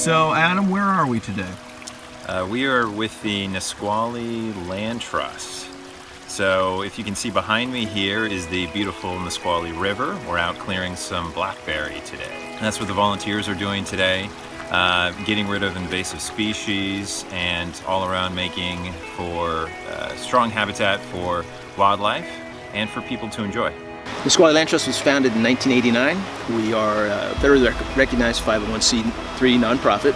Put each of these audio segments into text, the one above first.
So, Adam, where are we today? We are with the Nisqually Land Trust. So if you can see behind me here is the beautiful Nisqually River. We're out clearing some blackberry today. And that's what the volunteers are doing today, getting rid of invasive species and all around making for strong habitat for wildlife and for people to enjoy. Nisqually Land Trust was founded in 1989. We are a federally recognized 501c3 nonprofit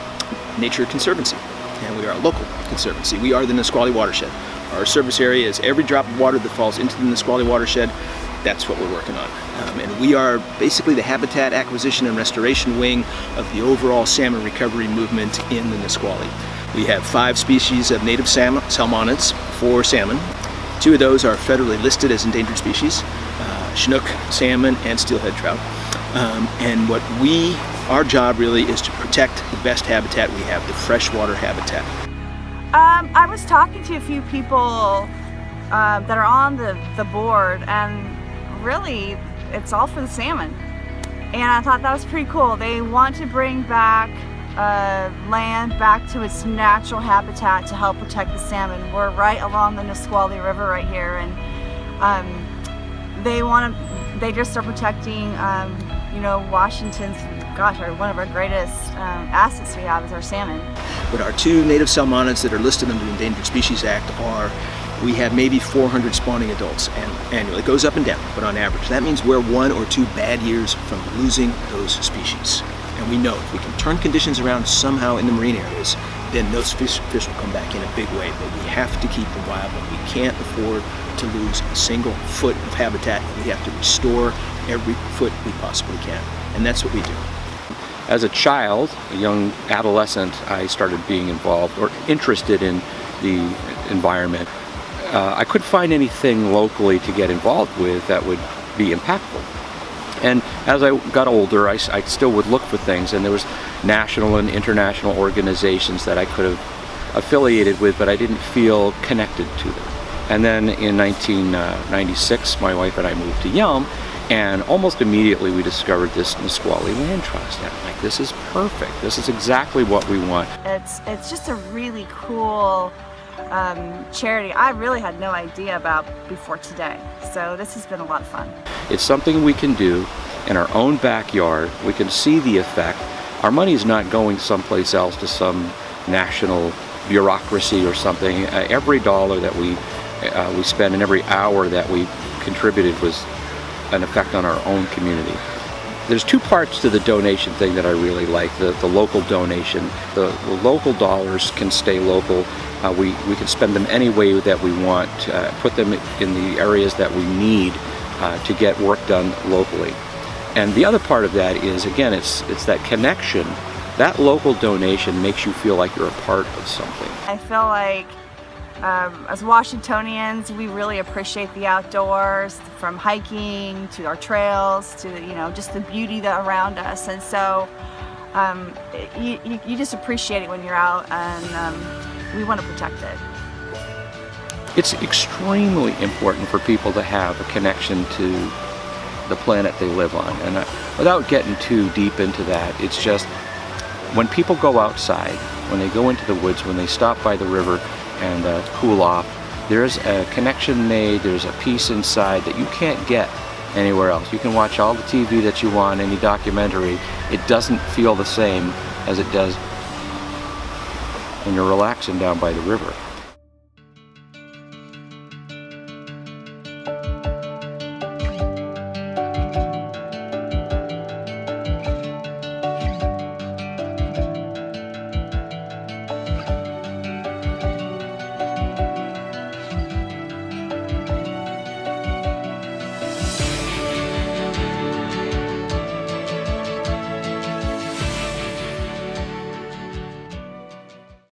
nature conservancy, and we are a local conservancy. We are the Nisqually watershed. Our service area is every drop of water that falls into the Nisqually watershed. That's what we're working on. And we are basically the habitat acquisition and restoration wing of the overall salmon recovery movement in the Nisqually. We have 5 species of native salmonids for salmon. 2 of those are federally listed as endangered species, Chinook salmon and steelhead trout. And our job really is to protect the best habitat we have, the freshwater habitat. I was talking to a few people that are on the board, and really it's all for the salmon. And I thought that was pretty cool. They want to bring back land back to its natural habitat to help protect the salmon. We're right along the Nisqually River right here, and they just are protecting Washington's, one of our greatest assets we have is our salmon. But our 2 native salmonids that are listed under the Endangered Species Act we have maybe 400 spawning adults annually. It goes up and down, but on average. That means we're 1 or 2 bad years from losing those species. And we know if we can turn conditions around somehow in the marine areas, then those fish will come back in a big way. But we have to keep them viable. We can't afford to lose a single foot of habitat. We have to restore every foot we possibly can. And that's what we do. As a child, a young adolescent, I started being involved or interested in the environment. I couldn't find anything locally to get involved with that would be impactful. And as I got older, I still would look for things, and there was national and international organizations that I could have affiliated with, but I didn't feel connected to them. And then in 1996, my wife and I moved to Yelm, and almost immediately we discovered this Nisqually Land Trust. And I'm like, this is perfect. This is exactly what we want. It's just a really cool charity I really had no idea about before today. So this has been a lot of fun. It's something we can do in our own backyard. We can see the effect. Our money is not going someplace else to some national bureaucracy or something. Every dollar that we spend and every hour that we contributed was an effect on our own community. There's 2 parts to the donation thing that I really like. The local donation. The local dollars can stay local. We can spend them any way that we want, put them in the areas that we need to get work done locally. And the other part of that is, again, it's that connection. That local donation makes you feel like you're a part of something. I feel like as Washingtonians, we really appreciate the outdoors, from hiking to our trails to just the beauty that around us, and so you just appreciate it when you're out, and we want to protect it. It's extremely important for people to have a connection to the planet they live on, and without getting too deep into that, it's just when people go outside, when they go into the woods, when they stop by the river and cool off, there's a connection made, there's a peace inside that you can't get anywhere else. You can watch all the TV that you want, any documentary, it doesn't feel the same as it does when you're relaxing down by the river.